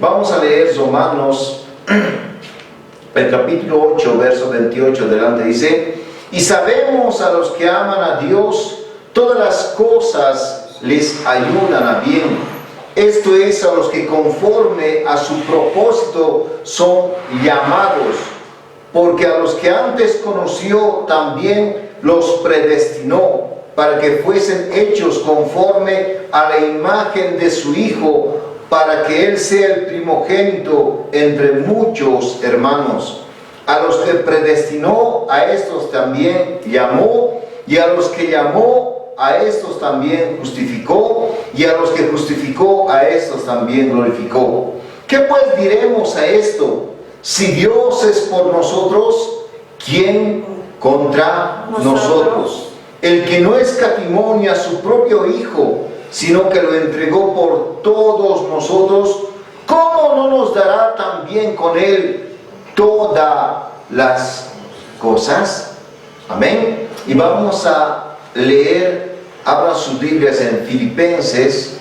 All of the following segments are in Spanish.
Vamos a leer Romanos, el capítulo 8, verso 28 adelante. Dice: y sabemos a los que aman a Dios, todas las cosas les ayudan a bien. Esto es, a los que conforme a su propósito son llamados. Porque a los que antes conoció también los predestinó, para que fuesen hechos conforme a la imagen de su Hijo, para que Él sea el primogénito entre muchos hermanos. A los que predestinó, a estos también llamó, y a los que llamó, a estos también justificó, y a los que justificó, a estos también glorificó. ¿Qué pues diremos a esto? Si Dios es por nosotros, ¿quién contra nosotros? El que no escatimó ni a su propio Hijo, sino que lo entregó por todos nosotros, ¿cómo no nos dará también con Él todas las cosas? Amén. Y vamos a leer, abran sus Biblias en Filipenses,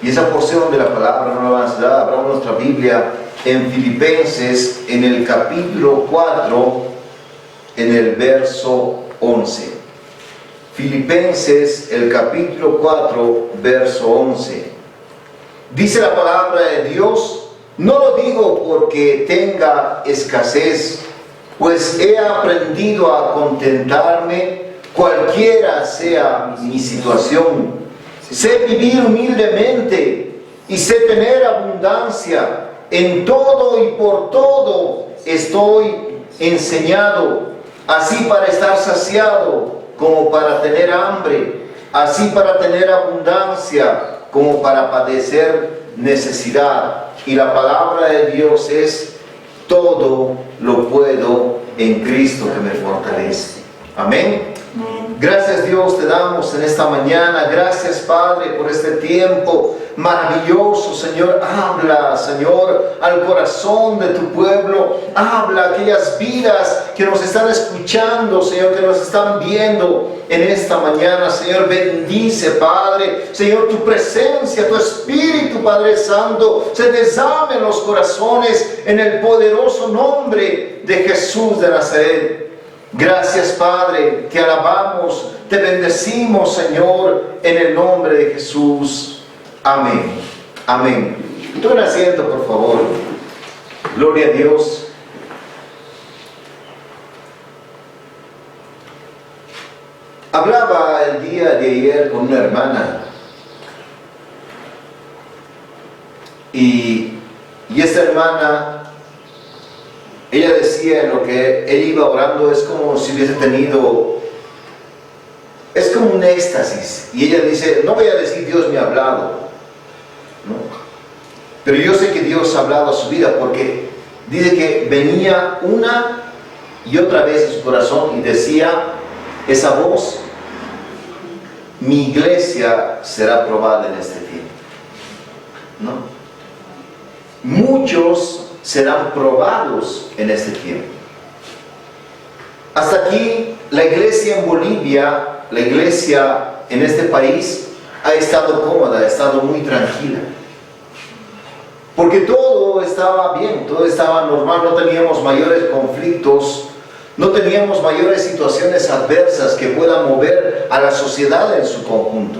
y esa porción de la palabra no la van a dar. Abramos nuestra Biblia en Filipenses, en el capítulo 4, en el verso 11. Filipenses, el capítulo 4, verso 11. Dice la palabra de Dios: no lo digo porque tenga escasez, pues he aprendido a contentarme cualquiera sea mi situación. Sé vivir humildemente y sé tener abundancia. En todo y por todo estoy enseñado, así para estar saciado como para tener hambre, así para tener abundancia como para padecer necesidad. Y la palabra de Dios es: todo lo puedo en Cristo que me fortalece. Amén. Gracias, Dios, te damos en esta mañana. Gracias, Padre, por este tiempo maravilloso. Señor, habla, Señor, al corazón de tu pueblo. Habla a aquellas vidas que nos están escuchando, Señor, que nos están viendo en esta mañana. Señor, bendice, Padre. Señor, tu presencia, tu Espíritu, Padre Santo, se desame en los corazones en el poderoso nombre de Jesús de Nazaret. Gracias, Padre, te alabamos, te bendecimos, Señor, en el nombre de Jesús. Amén. Amén. Tomen asiento, por favor. Gloria a Dios. Hablaba el día de ayer con una hermana y esta hermana, ella decía, en lo que él iba orando, es como si hubiese tenido, es como un éxtasis. Y ella dice: no voy a decir Dios me ha hablado, ¿no? Pero yo sé que Dios ha hablado a su vida, porque dice que venía una y otra vez en su corazón y decía esa voz: mi iglesia será probada en este tiempo, ¿no? Muchos serán probados en este tiempo. Hasta aquí la iglesia en Bolivia, la iglesia en este país ha estado cómoda, ha estado muy tranquila, porque todo estaba bien, todo estaba normal, no teníamos mayores conflictos, no teníamos mayores situaciones adversas que puedan mover a la sociedad en su conjunto.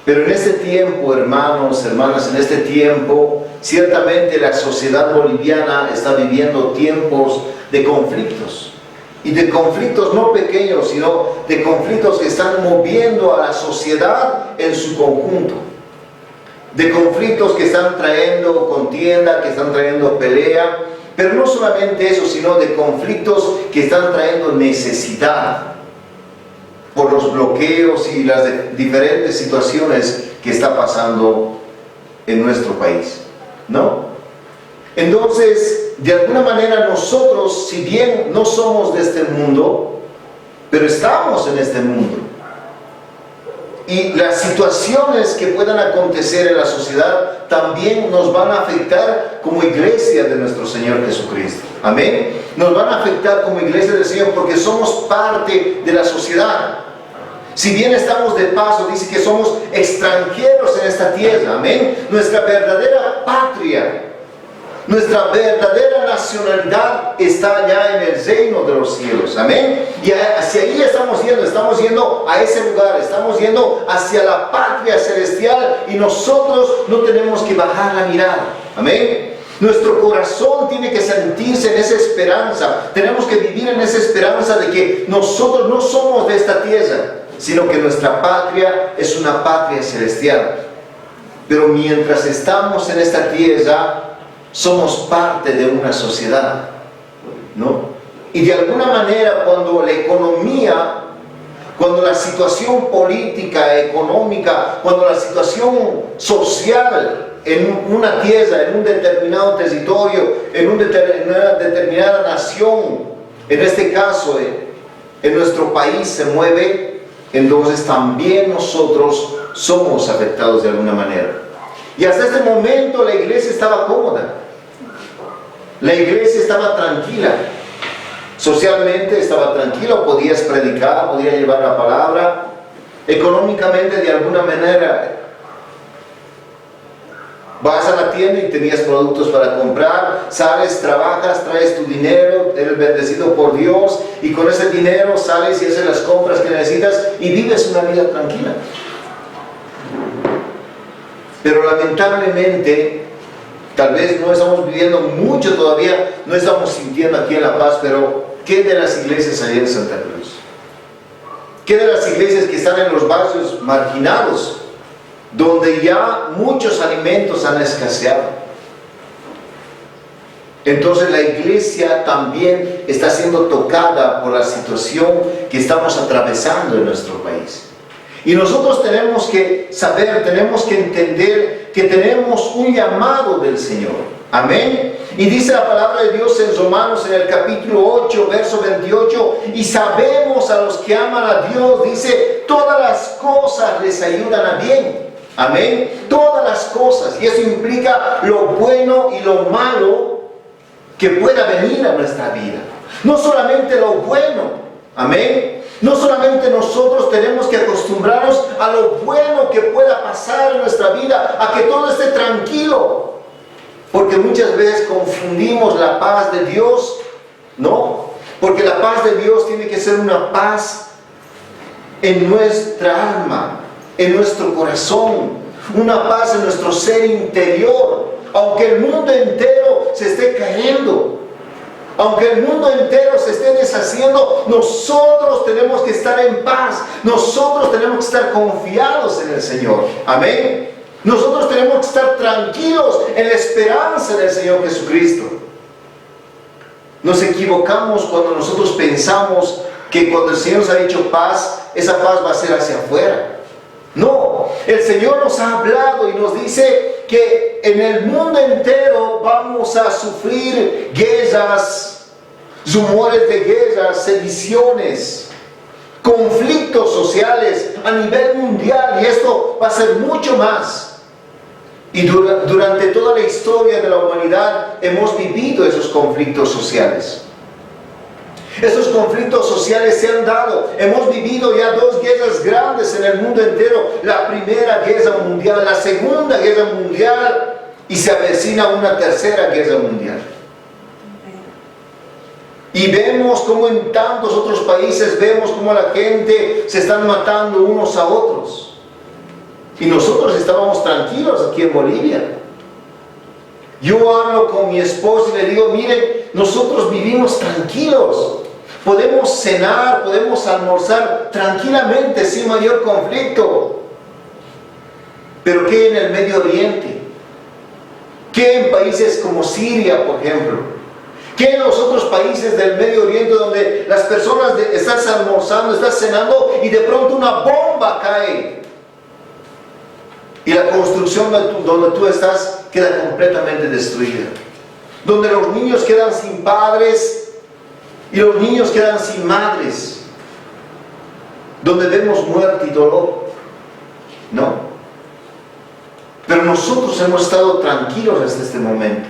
Pero en este tiempo, hermanos, hermanas, en este tiempo, ciertamente la sociedad boliviana está viviendo tiempos de conflictos. Y de conflictos no pequeños, sino de conflictos que están moviendo a la sociedad en su conjunto. De conflictos que están trayendo contienda, que están trayendo pelea. Pero no solamente eso, sino de conflictos que están trayendo necesidad, por los bloqueos y las diferentes situaciones que está pasando en nuestro país, ¿no? Entonces, de alguna manera nosotros, si bien no somos de este mundo, pero estamos en este mundo. Y las situaciones que puedan acontecer en la sociedad también nos van a afectar como iglesia de nuestro Señor Jesucristo. Amén. Nos van a afectar como iglesia del Señor porque somos parte de la sociedad. Si bien estamos de paso, dice que somos extranjeros en esta tierra, amén. Nuestra verdadera patria, nuestra verdadera nacionalidad está ya en el reino de los cielos, amén. Y hacia ahí estamos yendo a ese lugar, estamos yendo hacia la patria celestial, y nosotros no tenemos que bajar la mirada, amén. Nuestro corazón tiene que sentirse en esa esperanza, tenemos que vivir en esa esperanza de que nosotros no somos de esta tierra, sino que nuestra patria es una patria celestial. Pero mientras estamos en esta tierra, somos parte de una sociedad, ¿no? Y de alguna manera, cuando la economía, cuando la situación política, económica, cuando la situación social en una tierra, en un determinado territorio, en una determinada nación, en este caso en nuestro país, se mueve, entonces también nosotros somos afectados de alguna manera. Y hasta este momento la iglesia estaba cómoda, la iglesia estaba tranquila, socialmente estaba tranquila, podías predicar, podías llevar la palabra, económicamente de alguna manera vas a la tienda y tenías productos para comprar, sales, trabajas, traes tu dinero, eres bendecido por Dios, y con ese dinero sales y haces las compras que necesitas y vives una vida tranquila. Pero lamentablemente, tal vez no estamos viviendo mucho todavía, no estamos sintiendo aquí en La Paz, pero ¿qué de las iglesias allá en Santa Cruz? ¿Qué de las iglesias que están en los barrios marginados, donde ya muchos alimentos han escaseado? Entonces la iglesia también está siendo tocada por la situación que estamos atravesando en nuestro país. Y nosotros tenemos que saber, tenemos que entender que tenemos un llamado del Señor. Amén. Y dice la palabra de Dios en Romanos, en el capítulo 8, verso 28, y sabemos a los que aman a Dios, dice, todas las cosas les ayudan a bien. Amén. Todas las cosas. Y eso implica lo bueno y lo malo que pueda venir a nuestra vida. No solamente lo bueno. Amén. No solamente nosotros tenemos que acostumbrarnos a lo bueno que pueda pasar en nuestra vida, a que todo esté tranquilo. Porque muchas veces confundimos la paz de Dios, ¿no? Porque la paz de Dios tiene que ser una paz en nuestra alma, en nuestro corazón, una paz en nuestro ser interior. Aunque el mundo entero se esté cayendo, aunque el mundo entero se esté deshaciendo, nosotros tenemos que estar en paz, nosotros tenemos que estar confiados en el Señor. Amén. Nosotros tenemos que estar tranquilos en la esperanza del Señor Jesucristo. Nos equivocamos cuando nosotros pensamos que cuando el Señor nos ha dicho paz, esa paz va a ser hacia afuera. No, el Señor nos ha hablado y nos dice que en el mundo entero vamos a sufrir guerras, rumores de guerras, sediciones, conflictos sociales a nivel mundial, y esto va a ser mucho más. Y durante toda la historia de la humanidad hemos vivido esos conflictos sociales. Esos conflictos sociales se han dado. Hemos vivido ya 2 guerras grandes en el mundo entero. La primera guerra mundial, la segunda guerra mundial, y se avecina una tercera guerra mundial. Y vemos como en tantos otros países, vemos como la gente se están matando unos a otros. Y nosotros estábamos tranquilos aquí en Bolivia. Yo hablo con mi esposa y le digo, miren, nosotros vivimos tranquilos. Podemos cenar, podemos almorzar tranquilamente, sin mayor conflicto. Pero ¿qué en el Medio Oriente? ¿Qué en países como Siria, por ejemplo? ¿Qué en los otros países del Medio Oriente donde las personas estás almorzando, estás cenando y de pronto una bomba cae? Y la construcción donde tú estás queda completamente destruida. Donde los niños quedan sin padres y los niños quedan sin madres. Donde vemos muerte y dolor. No. Pero nosotros hemos estado tranquilos hasta este momento.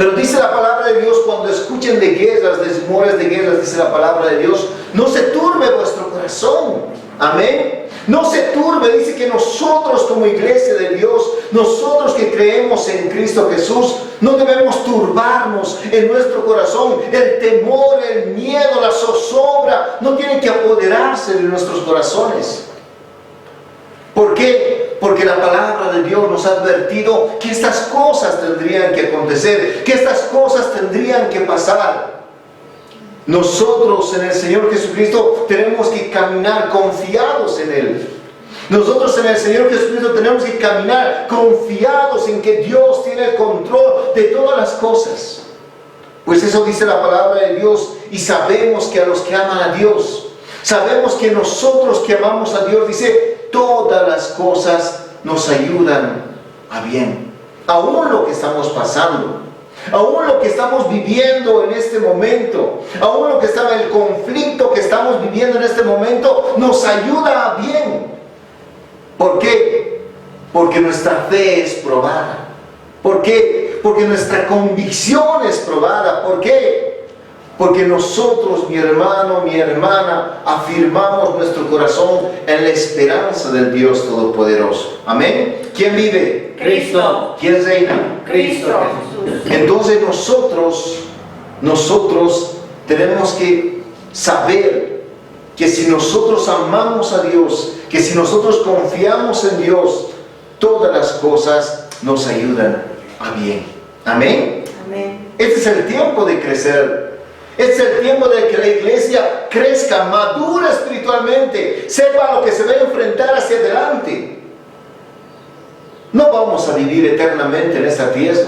Pero dice la palabra de Dios, cuando escuchen de guerras, de rumores de guerras, dice la palabra de Dios, no se turbe vuestro corazón. Amén. No se turbe, dice que nosotros como iglesia de Dios, nosotros que creemos en Cristo Jesús, no debemos turbarnos en nuestro corazón. El temor, el miedo, la zozobra, no tienen que apoderarse de nuestros corazones. ¿Por qué? Porque la palabra de Dios nos ha advertido que estas cosas tendrían que acontecer, que estas cosas tendrían que pasar. Nosotros en el Señor Jesucristo tenemos que caminar confiados en Él. Nosotros en el Señor Jesucristo tenemos que caminar confiados en que Dios tiene el control de todas las cosas. Pues eso dice la palabra de Dios, y sabemos que a los que aman a Dios, sabemos que nosotros que amamos a Dios, dice, todas las cosas nos ayudan a bien. Aún lo que estamos pasando, aún lo que estamos viviendo en este momento, aún lo que está en el conflicto que estamos viviendo en este momento, nos ayuda a bien. ¿Por qué? Porque nuestra fe es probada. ¿Por qué? Porque nuestra convicción es probada. ¿Por qué? Porque nosotros, mi hermano, mi hermana, afirmamos nuestro corazón en la esperanza del Dios Todopoderoso. Amén. ¿Quién vive? Cristo. ¿Quién reina? Cristo Jesús. Entonces nosotros tenemos que saber que si nosotros amamos a Dios, que si nosotros confiamos en Dios, todas las cosas nos ayudan a bien. Amén. Amén. Este es el tiempo de crecer. Este es el tiempo de que la iglesia crezca, madura espiritualmente, sepa lo que se va a enfrentar hacia adelante. No vamos a vivir eternamente en esta tierra.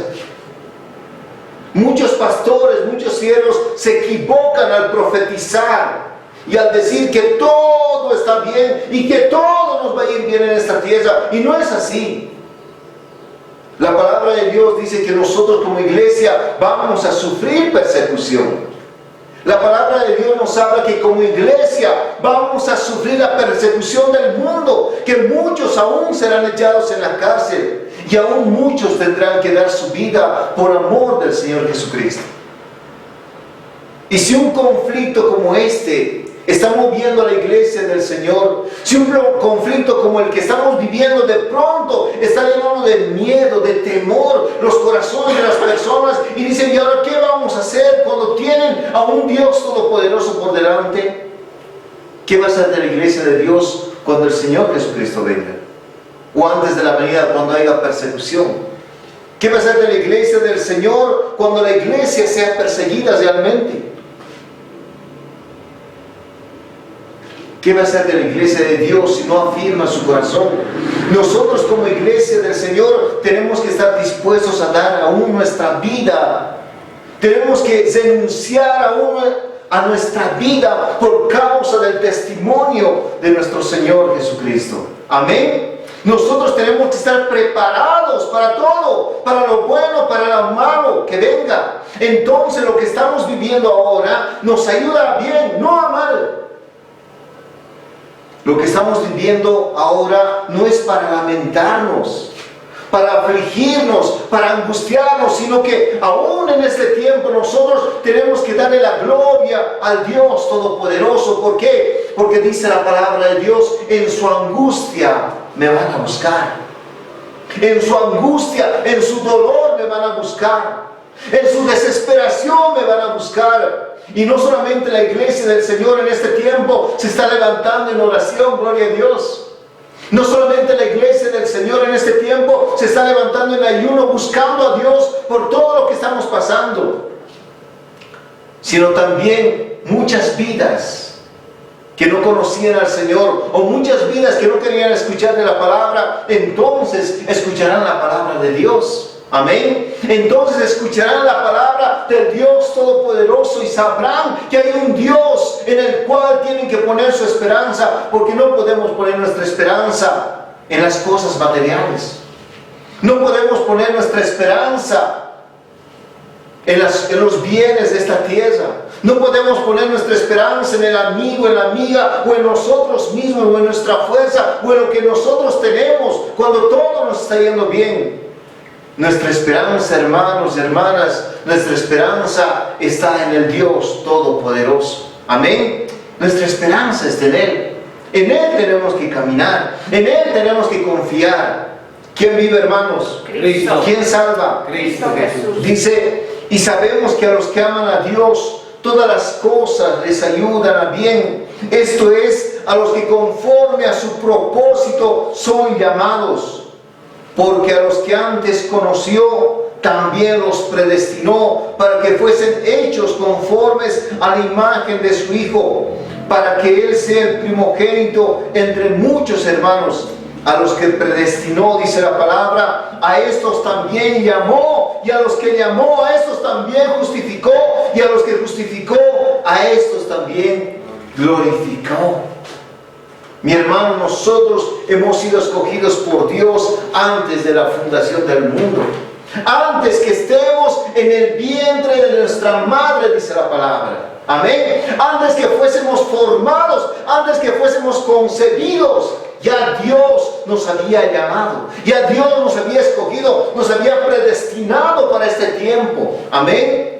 Muchos pastores, muchos siervos se equivocan al profetizar y al decir que todo está bien y que todo nos va a ir bien en esta tierra. Y no es así. La palabra de Dios dice que nosotros como iglesia vamos a sufrir persecución. La palabra de Dios nos habla que como iglesia vamos a sufrir la persecución del mundo, que muchos aún serán echados en la cárcel y aún muchos tendrán que dar su vida por amor del Señor Jesucristo. Y si un conflicto como este está moviendo a la iglesia del Señor, si un conflicto como el que estamos viviendo de pronto está llenando de miedo, de temor los corazones de las personas, y dicen, ¿y ahora qué vamos a hacer cuando tienen a un Dios todopoderoso por delante? ¿Qué va a hacer de la iglesia de Dios cuando el Señor Jesucristo venga? O antes de la venida, cuando haya persecución. ¿Qué va a hacer de la iglesia del Señor cuando la iglesia sea perseguida realmente? ¿Qué va a hacer de la iglesia de Dios si no afirma su corazón? Nosotros como iglesia del Señor tenemos que estar dispuestos a dar aún nuestra vida. Tenemos que renunciar aún a nuestra vida por causa del testimonio de nuestro Señor Jesucristo. Amén. Nosotros tenemos que estar preparados para todo, para lo bueno, para lo malo que venga. Entonces lo que estamos viviendo ahora nos ayuda a bien, no a mal. Lo que estamos viviendo ahora no es para lamentarnos, para afligirnos, para angustiarnos, sino que aún en este tiempo nosotros tenemos que darle la gloria al Dios Todopoderoso. ¿Por qué? Porque dice la palabra de Dios, en su angustia me van a buscar. En su angustia, en su dolor me van a buscar. En su desesperación me van a buscar. Y no solamente la iglesia del Señor en este tiempo se está levantando en oración, gloria a Dios. No solamente la iglesia del Señor en este tiempo se está levantando en ayuno, buscando a Dios por todo lo que estamos pasando, sino también muchas vidas que no conocían al Señor, o muchas vidas que no querían escuchar de la palabra, entonces escucharán la palabra de Dios. Amén. Entonces escucharán la palabra del Dios Todopoderoso y sabrán que hay un Dios en el cual tienen que poner su esperanza, porque no podemos poner nuestra esperanza en las cosas materiales. No podemos poner nuestra esperanza en los bienes de esta tierra. No podemos poner nuestra esperanza en el amigo, en la amiga, o en nosotros mismos, o en nuestra fuerza, o en lo que nosotros tenemos, cuando todo nos está yendo bien. Nuestra esperanza, hermanos y hermanas, nuestra esperanza está en el Dios Todopoderoso. Amén. Nuestra esperanza está en Él. En Él tenemos que caminar. En Él tenemos que confiar. ¿Quién vive, hermanos? Cristo. ¿Quién salva? Cristo Jesús. Dice, y sabemos que a los que aman a Dios, todas las cosas les ayudan a bien. Esto es, a los que conforme a su propósito son llamados. Porque a los que antes conoció, también los predestinó para que fuesen hechos conformes a la imagen de su Hijo, para que Él sea el primogénito entre muchos hermanos. A los que predestinó, dice la palabra, a estos también llamó, y a los que llamó, a estos también justificó, y a los que justificó, a estos también glorificó. Mi hermano, nosotros hemos sido escogidos por Dios antes de la fundación del mundo. Antes que estemos en el vientre de nuestra madre, dice la palabra. Amén. Antes que fuésemos formados, antes que fuésemos concebidos, ya Dios nos había llamado. Ya Dios nos había escogido, nos había predestinado para este tiempo. Amén.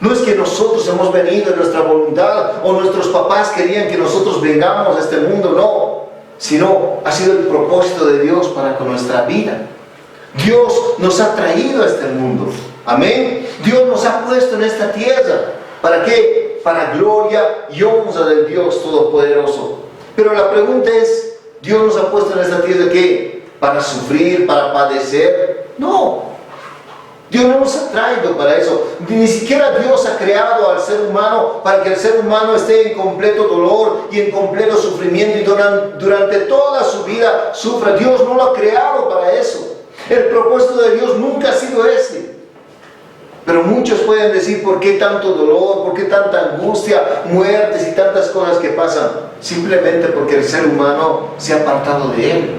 No es que nosotros hemos venido en nuestra voluntad o nuestros papás querían que nosotros vengamos a este mundo, no. Sino ha sido el propósito de Dios para con nuestra vida. Dios nos ha traído a este mundo. Amén. Dios nos ha puesto en esta tierra. ¿Para qué? Para gloria y honra del Dios Todopoderoso. Pero la pregunta es, ¿Dios nos ha puesto en esta tierra qué? ¿Para sufrir? ¿Para padecer? No. Dios no nos ha traído para eso. Ni siquiera Dios ha creado al ser humano para que el ser humano esté en completo dolor y en completo sufrimiento y durante toda su vida sufra. Dios no lo ha creado para eso. El propósito de Dios nunca ha sido ese. Pero muchos pueden decir, ¿por qué tanto dolor? ¿Por qué tanta angustia? Muertes y tantas cosas que pasan. Simplemente porque el ser humano se ha apartado de Él.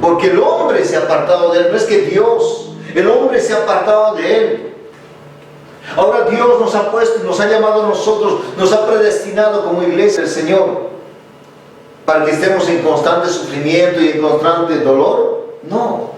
Porque el hombre se ha apartado de Él. No es que Dios... El hombre se ha apartado de Él. Ahora Dios nos ha puesto, nos ha llamado a nosotros, nos ha predestinado como iglesia del Señor para que estemos en constante sufrimiento y en constante dolor. No.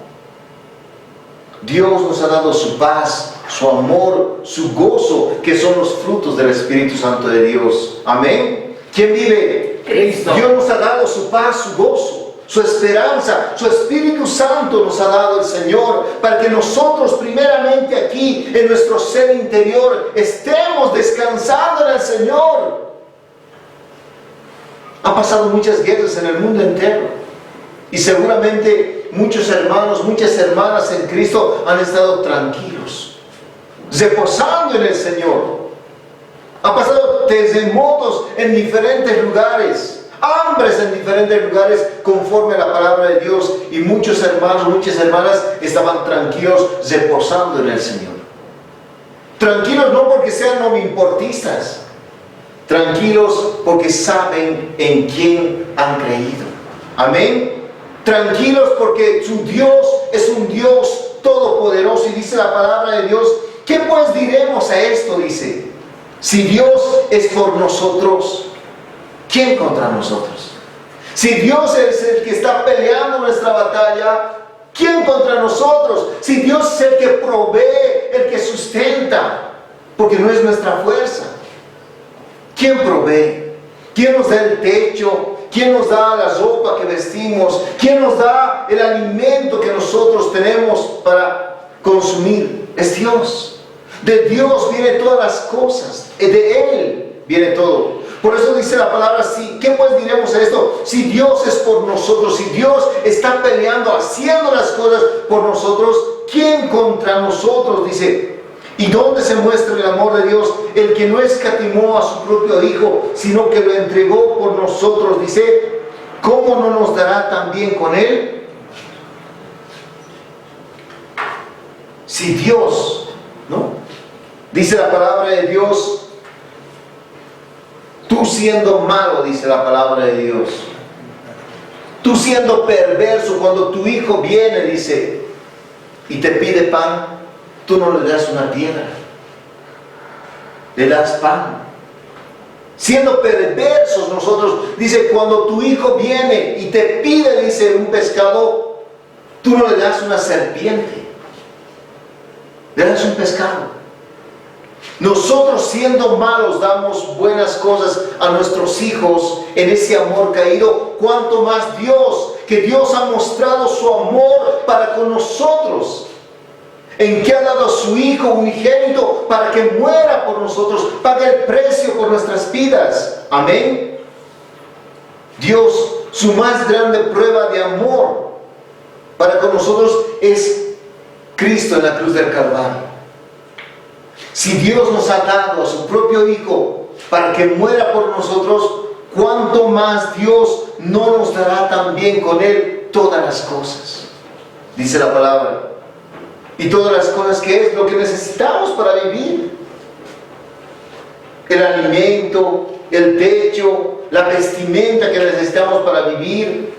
Dios nos ha dado su paz, su amor, su gozo, que son los frutos del Espíritu Santo de Dios. Amén. ¿Quién vive? Cristo. Dios nos ha dado su paz, su gozo, su esperanza, su Espíritu Santo nos ha dado el Señor para que nosotros primeramente aquí en nuestro ser interior estemos descansando en el Señor. Han pasado muchas guerras en el mundo entero y seguramente muchos hermanos, muchas hermanas en Cristo han estado tranquilos, reposando en el Señor. Han pasado terremotos en diferentes lugares, hambres en diferentes lugares conforme a la palabra de Dios, y muchos hermanos, muchas hermanas estaban tranquilos reposando en el Señor. Tranquilos no porque sean nominportistas, tranquilos porque saben en quién han creído. Amén. Tranquilos porque su Dios es un Dios todopoderoso, y dice la palabra de Dios, ¿qué pues diremos a esto? Dice, si Dios es por nosotros, ¿quién contra nosotros? Si Dios es el que está peleando nuestra batalla, ¿quién contra nosotros? Si Dios es el que provee, el que sustenta, porque no es nuestra fuerza. ¿Quién provee? ¿Quién nos da el techo? ¿Quién nos da la ropa que vestimos? ¿Quién nos da el alimento que nosotros tenemos para consumir? Es Dios. De Dios vienen todas las cosas. De Él viene todo. Por eso dice la palabra así. ¿Qué pues diremos a esto? Si Dios es por nosotros, si Dios está peleando, haciendo las cosas por nosotros, ¿quién contra nosotros? Dice. ¿Y dónde se muestra el amor de Dios? El que no escatimó a su propio Hijo, sino que lo entregó por nosotros. Dice, ¿cómo no nos dará también con Él? Si Dios, ¿no? Dice la palabra de Dios, tú siendo malo, dice la palabra de Dios, tú siendo perverso, cuando tu hijo viene, dice, y te pide pan, tú no le das una piedra, le das pan. Siendo perversos nosotros, dice, cuando tu hijo viene y te pide, dice, un pescado, Tú no le das una serpiente, le das un pescado. Nosotros siendo malos damos buenas cosas a nuestros hijos en ese amor caído. Cuanto más Dios, que Dios ha mostrado su amor para con nosotros, en que ha dado a su Hijo unigénito para que muera por nosotros, pague el precio por nuestras vidas. Amén. Dios, su más grande prueba de amor para con nosotros es Cristo en la cruz del Calvario. Si Dios nos ha dado a su propio Hijo para que muera por nosotros, ¿cuánto más Dios no nos dará también con Él todas las cosas? Dice la palabra. Y todas las cosas que es lo que necesitamos para vivir. El alimento, el techo, la vestimenta que necesitamos para vivir,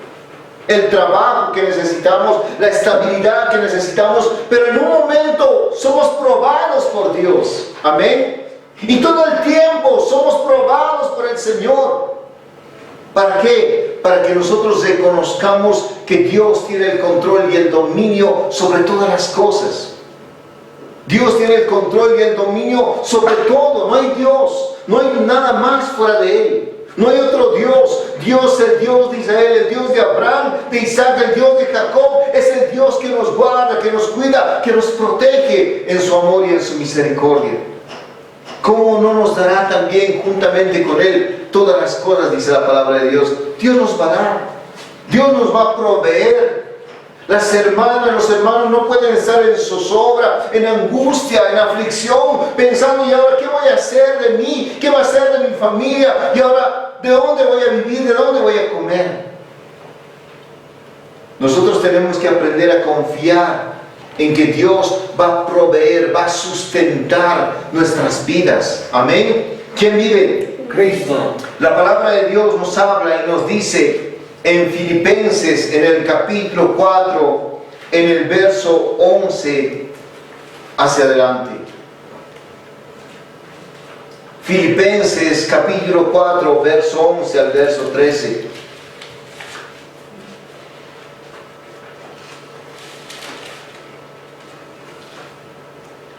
el trabajo que necesitamos, la estabilidad que necesitamos, pero en un momento somos probados por Dios. Amén. Y todo el tiempo somos probados por el Señor. ¿Para qué? Para que nosotros reconozcamos que Dios tiene el control y el dominio sobre todas las cosas. Dios tiene el control y el dominio sobre todo. No hay Dios, no hay nada más fuera de Él. No hay otro Dios. Dios es el Dios de Israel, el Dios de Abraham, de Isaac, el Dios de Jacob. Es el Dios que nos guarda, que nos cuida, que nos protege en su amor y en su misericordia. ¿Cómo no nos dará también juntamente con Él todas las cosas? Dice la palabra de Dios. Dios nos va a dar. Dios nos va a proveer. Las hermanas, los hermanos no pueden estar en zozobra, en angustia, en aflicción, pensando, ¿y ahora qué voy a hacer de mí? ¿Qué va a hacer de mi familia? ¿Y ahora de dónde voy a vivir? ¿De dónde voy a comer? Nosotros tenemos que aprender a confiar en que Dios va a proveer, va a sustentar nuestras vidas. Amén. ¿Quién vive? Cristo. La palabra de Dios nos habla y nos dice en Filipenses, en el capítulo 4, en el verso 11 hacia adelante. Filipenses capítulo 4, verso 11 al verso 13.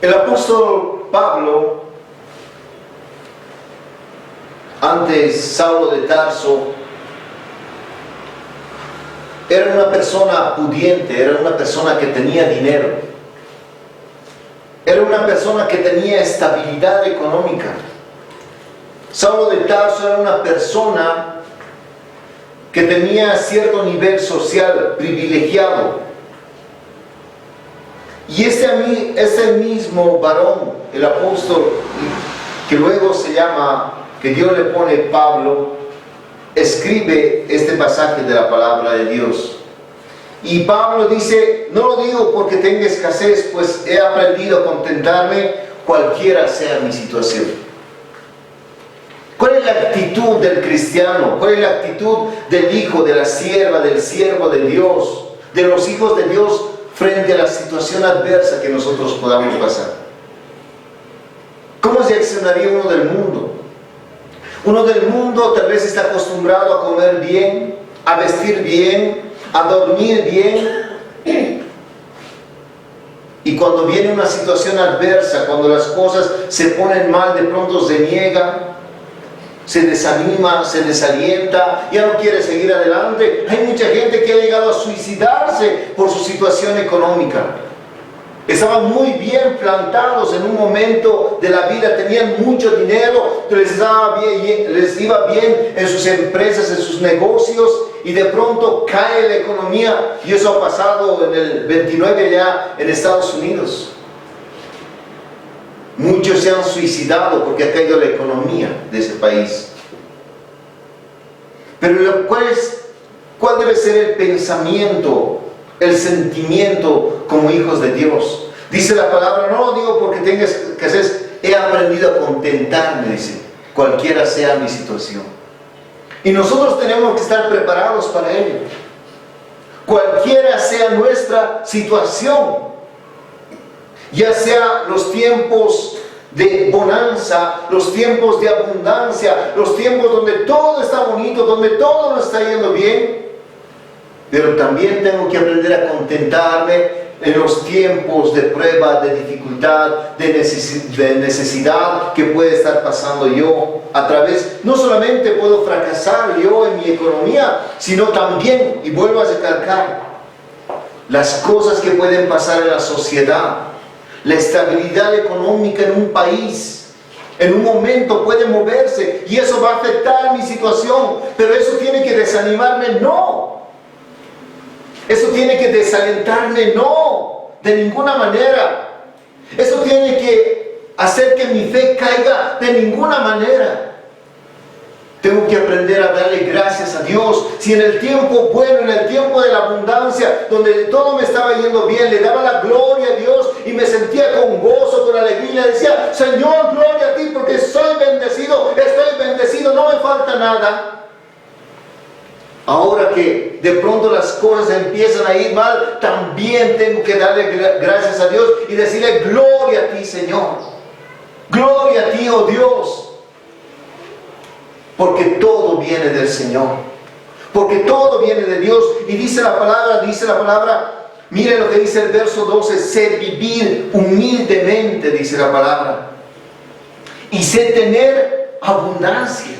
El apóstol Pablo, antes Saulo de Tarso, era una persona pudiente, era una persona que tenía dinero, era una persona que tenía estabilidad económica. Saulo de Tarso era una persona que tenía cierto nivel social privilegiado. Y ese mismo varón, el apóstol, que luego se llama, que Dios le pone Pablo, escribe este pasaje de la palabra de Dios. Y Pablo dice, no lo digo porque tenga escasez, pues he aprendido a contentarme cualquiera sea mi situación. ¿Cuál es la actitud del cristiano? ¿Cuál es la actitud del hijo, de la sierva, del siervo de Dios, de los hijos de Dios frente a la situación adversa que nosotros podamos pasar? ¿Cómo reaccionaría uno del mundo? Uno del mundo tal vez está acostumbrado a comer bien, a vestir bien, a dormir bien. Y cuando viene una situación adversa, cuando las cosas se ponen mal, de pronto se niega, se desanima, se desalienta, ya no quiere seguir adelante. Hay mucha gente que ha llegado a suicidarse por su situación económica. Estaban muy bien plantados en un momento de la vida, tenían mucho dinero, les iba bien en sus empresas, en sus negocios, y de pronto cae la economía, y eso ha pasado en el 29 ya en Estados Unidos. Muchos se han suicidado porque ha caído la economía de ese país. Pero ¿cuál debe ser el pensamiento, el sentimiento como hijos de Dios? Dice la palabra, no lo digo porque tengas escasez, he aprendido a contentarme, dice, cualquiera sea mi situación. Y nosotros tenemos que estar preparados para ello. Cualquiera sea nuestra situación, ya sea los tiempos de bonanza, los tiempos de abundancia, los tiempos donde todo está bonito, donde todo nos está yendo bien, pero también tengo que aprender a contentarme en los tiempos de prueba, de dificultad, de necesidad que puede estar pasando yo a través. No solamente puedo fracasar yo en mi economía, sino también, y vuelvo a recalcar, las cosas que pueden pasar en la sociedad, la estabilidad económica en un país, en un momento puede moverse y eso va a afectar mi situación, pero eso tiene que desanimarme, no. Eso tiene que desalentarme, no, de ninguna manera. Eso tiene que hacer que mi fe caiga, de ninguna manera. Tengo que aprender a darle gracias a Dios. Si en el tiempo bueno, en el tiempo de la abundancia, donde todo me estaba yendo bien, le daba la gloria a Dios y me sentía con gozo, con alegría, decía, Señor, gloria a ti porque soy bendecido, estoy bendecido, no me falta nada. Ahora que de pronto las cosas empiezan a ir mal, también tengo que darle gracias a Dios y decirle, gloria a ti, Señor. Gloria a ti, oh Dios. Porque todo viene del Señor. Porque todo viene de Dios. Y dice la palabra, miren lo que dice el verso 12, sé vivir humildemente, dice la palabra. Y sé tener abundancia.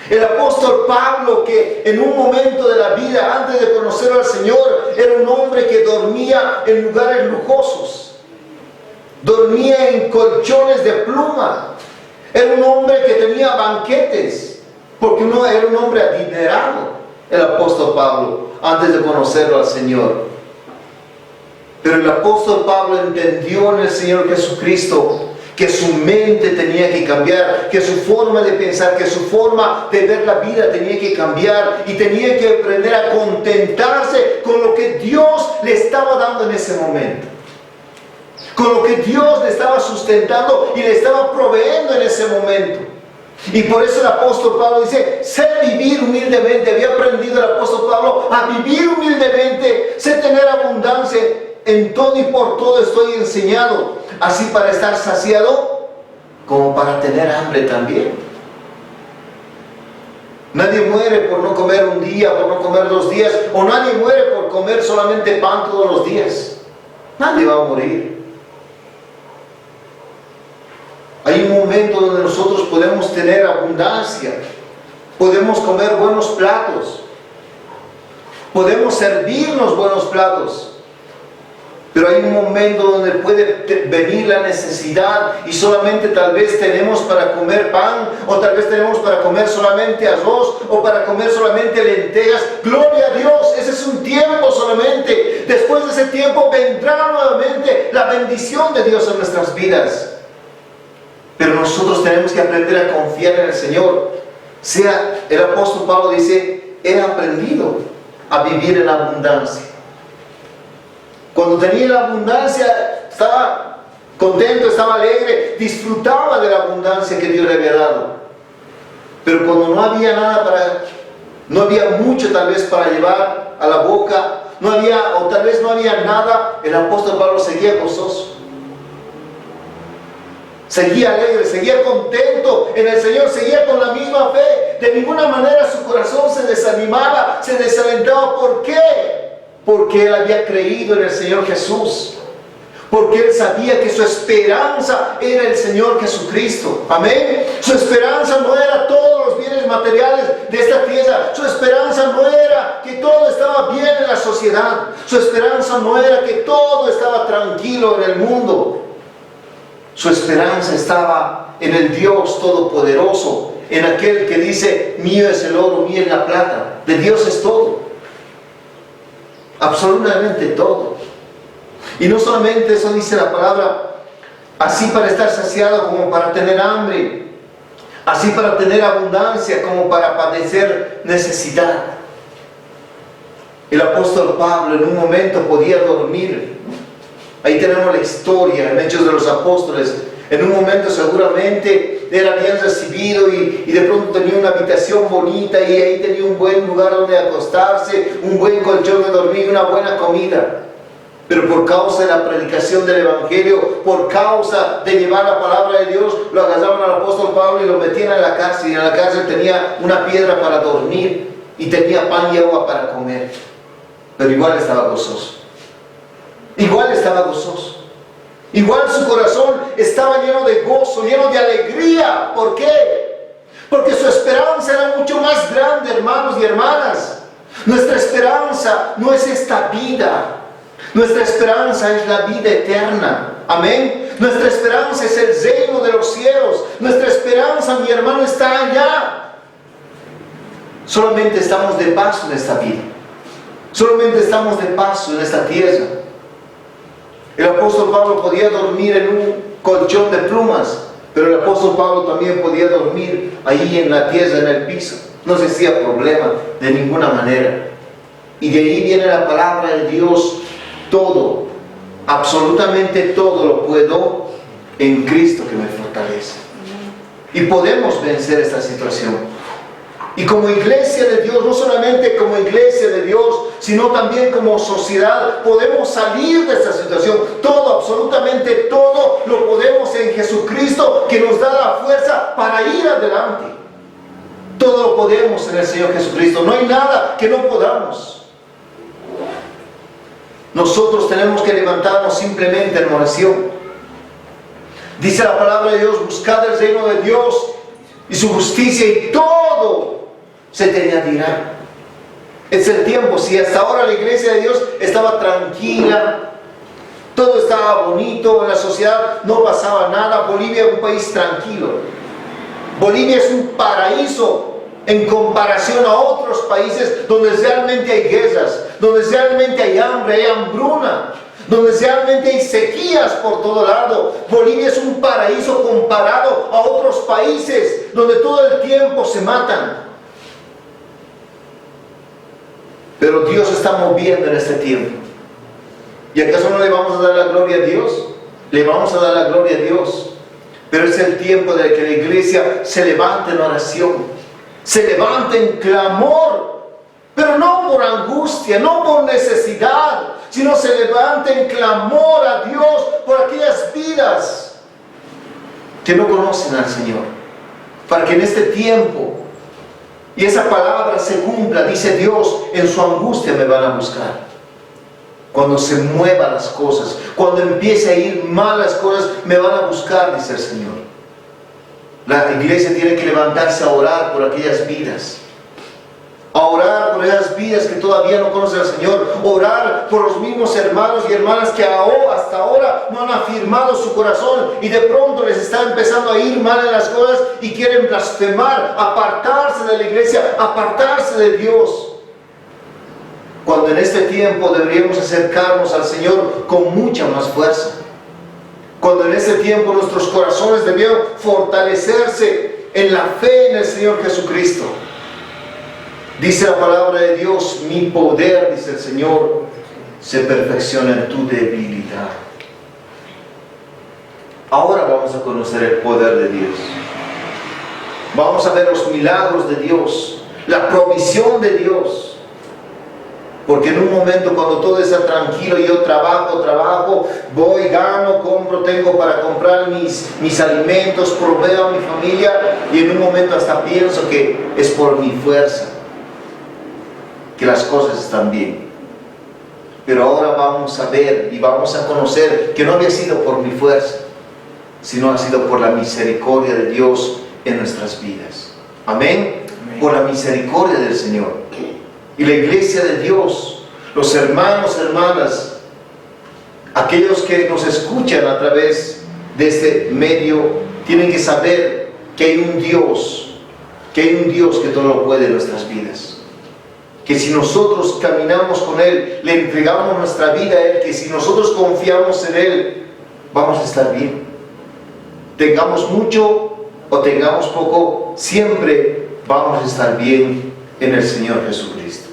El apóstol Pablo, que en un momento de la vida, antes de conocer al Señor, era un hombre que dormía en lugares lujosos. Dormía en colchones de pluma. Era un hombre que tenía banquetes, porque era un hombre adinerado, el apóstol Pablo, antes de conocerlo al Señor. Pero el apóstol Pablo entendió en el Señor Jesucristo que su mente tenía que cambiar, que su forma de pensar, que su forma de ver la vida tenía que cambiar y tenía que aprender a contentarse con lo que Dios le estaba dando en ese momento. Con lo que Dios le estaba sustentando y le estaba proveyendo en ese momento. Y por eso el apóstol Pablo dice, sé vivir humildemente. Había aprendido el apóstol Pablo a vivir humildemente, sé tener abundancia. En todo y por todo estoy enseñado, así para estar saciado como para tener hambre también. Nadie muere por no comer un día, por no comer 2 días, o nadie muere por comer solamente pan todos los días. Nadie va a morir. Hay un momento donde nosotros podemos tener abundancia, podemos comer buenos platos, podemos servirnos buenos platos. Pero hay un momento donde puede venir la necesidad y solamente tal vez tenemos para comer pan, o tal vez tenemos para comer solamente arroz, o para comer solamente lentejas. Gloria a Dios, ese es un tiempo solamente. Después de ese tiempo vendrá nuevamente la bendición de Dios en nuestras vidas. Pero nosotros tenemos que aprender a confiar en el Señor. El apóstol Pablo dice, he aprendido a vivir en abundancia. Cuando tenía la abundancia, estaba contento, estaba alegre, disfrutaba de la abundancia que Dios le había dado. Pero cuando no había nada no había mucho tal vez para llevar a la boca, o tal vez no había nada, el apóstol Pablo seguía gozoso. Seguía alegre, seguía contento en el Señor, seguía con la misma fe. De ninguna manera su corazón se desanimaba, se desalentaba. ¿Por qué? Porque él había creído en el Señor Jesús. Porque él sabía que su esperanza era el Señor Jesucristo. Amén. Su esperanza no era todos los bienes materiales de esta tierra. Su esperanza no era que todo estaba bien en la sociedad. Su esperanza no era que todo estaba tranquilo en el mundo. Su esperanza estaba en el Dios Todopoderoso, en aquel que dice, mío es el oro, mío es la plata. De Dios es todo. Absolutamente todo. Y no solamente eso dice la palabra, así para estar saciado como para tener hambre, así para tener abundancia como para padecer necesidad. El apóstol Pablo en un momento podía dormir. Ahí tenemos la historia en Hechos de los Apóstoles. En un momento seguramente era bien recibido y de pronto tenía una habitación bonita y ahí tenía un buen lugar donde acostarse, un buen colchón de dormir y una buena comida. Pero por causa de la predicación del Evangelio, por causa de llevar la palabra de Dios, lo agarraban al apóstol Pablo y lo metían en la cárcel. Y en la cárcel tenía una piedra para dormir y tenía pan y agua para comer. pero igual estaba gozoso. Igual estaba gozoso. Igual su corazón estaba lleno de gozo, lleno de alegría. ¿Por qué? Porque su esperanza era mucho más grande, hermanos y hermanas. Nuestra esperanza no es esta vida. Nuestra esperanza es la vida eterna. Amén. Nuestra esperanza es el reino de los cielos. Nuestra esperanza, mi hermano, está allá. Solamente estamos de paso en esta vida. Solamente estamos de paso en esta tierra. El apóstol Pablo podía dormir en un colchón de plumas, pero el apóstol Pablo también podía dormir ahí en la tierra, en el piso. No se hacía problema de ninguna manera. Y de ahí viene la palabra de Dios: todo, absolutamente todo lo puedo en Cristo que me fortalece. Y podemos vencer esta situación. Y como iglesia de Dios, no solamente como iglesia de Dios, sino también como sociedad, podemos salir de esta situación. Todo, absolutamente todo, lo podemos en Jesucristo, que nos da la fuerza para ir adelante. Todo lo podemos en el Señor Jesucristo. No hay nada que no podamos. Nosotros tenemos que levantarnos simplemente en oración. Dice la palabra de Dios: buscad el reino de Dios y su justicia, y todo se te añadirá. Es el tiempo. Si hasta ahora la iglesia de Dios estaba tranquila, todo estaba bonito, en la sociedad no pasaba nada, Bolivia es un país tranquilo. Bolivia es un paraíso en comparación a otros países donde realmente hay guerras, donde realmente hay hambre, hay hambruna, donde realmente hay sequías por todo lado. Bolivia es un paraíso comparado a otros países donde todo el tiempo se matan. Pero Dios está moviendo en este tiempo. ¿Y acaso no le vamos a dar la gloria a Dios? Le vamos a dar la gloria a Dios. Pero es el tiempo de que la iglesia se levante en oración, se levante en clamor, pero no por angustia, no por necesidad, sino se levante en clamor a Dios por aquellas vidas que no conocen al Señor, para que en este tiempo y esa palabra se cumpla. Dice Dios: en su angustia me van a buscar. Cuando se muevan las cosas, cuando empiece a ir mal las cosas, me van a buscar, dice el Señor. La iglesia tiene que levantarse a orar por aquellas vidas, a orar por esas vidas que todavía no conocen al Señor, orar por los mismos hermanos y hermanas que hasta ahora no han afirmado su corazón y de pronto les está empezando a ir mal en las cosas y quieren blasfemar, apartarse de la iglesia, apartarse de Dios. Cuando en este tiempo deberíamos acercarnos al Señor con mucha más fuerza. Cuando en este tiempo nuestros corazones debieron fortalecerse en la fe en el Señor Jesucristo. Dice la palabra de Dios: mi poder, dice el Señor, se perfecciona en tu debilidad. Ahora vamos a conocer el poder de Dios. Vamos a ver los milagros de Dios, la provisión de Dios. Porque en un momento, cuando todo está tranquilo, yo trabajo, voy, gano, compro, tengo para comprar mis alimentos, proveo a mi familia, y en un momento hasta pienso que es por mi fuerza que las cosas están bien. Pero ahora vamos a ver y vamos a conocer que no había sido por mi fuerza, sino ha sido por la misericordia de Dios en nuestras vidas. Amén. Por la misericordia del Señor. Y la iglesia de Dios, los hermanos, hermanas, aquellos que nos escuchan a través de este medio, tienen que saber que hay un Dios, que todo lo puede en nuestras vidas. Que si nosotros caminamos con Él, le entregamos nuestra vida a Él, que si nosotros confiamos en Él, vamos a estar bien. Tengamos mucho o tengamos poco, siempre vamos a estar bien en el Señor Jesucristo.